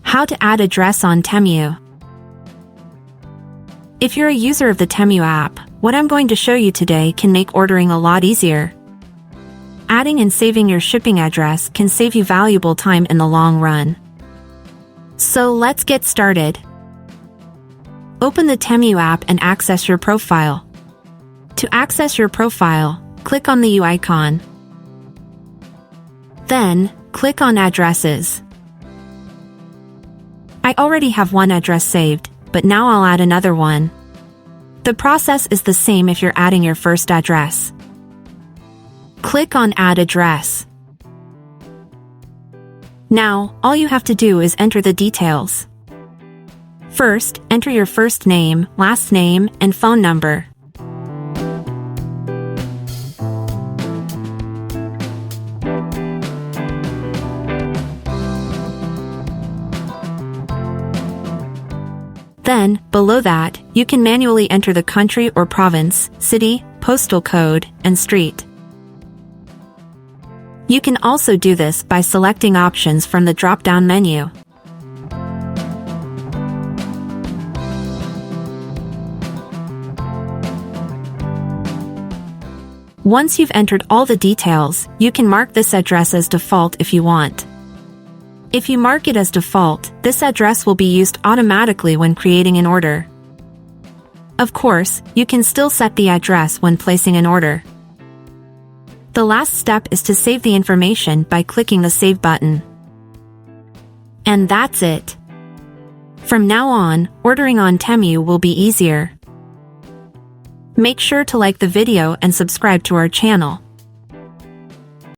How to add address on Temu. If you're a user of the Temu app, what I'm going to show you today can make ordering a lot easier. Adding and saving your shipping address can save you valuable time in the long run. So let's get started. Open the Temu app and access your profile. To access your profile, click on the U icon. Then, click on Addresses. I already have one address saved, but now I'll add another one. The process is the same if you're adding your first address. Click on Add Address. Now, all you have to do is enter the details. First, enter your first name, last name, and phone number. Then, below that, you can manually enter the country or province, city, postal code, and street. You can also do this by selecting options from the drop-down menu. Once you've entered all the details, you can mark this address as default if you want. If you mark it as default, this address will be used automatically when creating an order. Of course, you can still set the address when placing an order. The last step is to save the information by clicking the Save button. And that's it. From now on, ordering on Temu will be easier. Make sure to like the video and subscribe to our channel.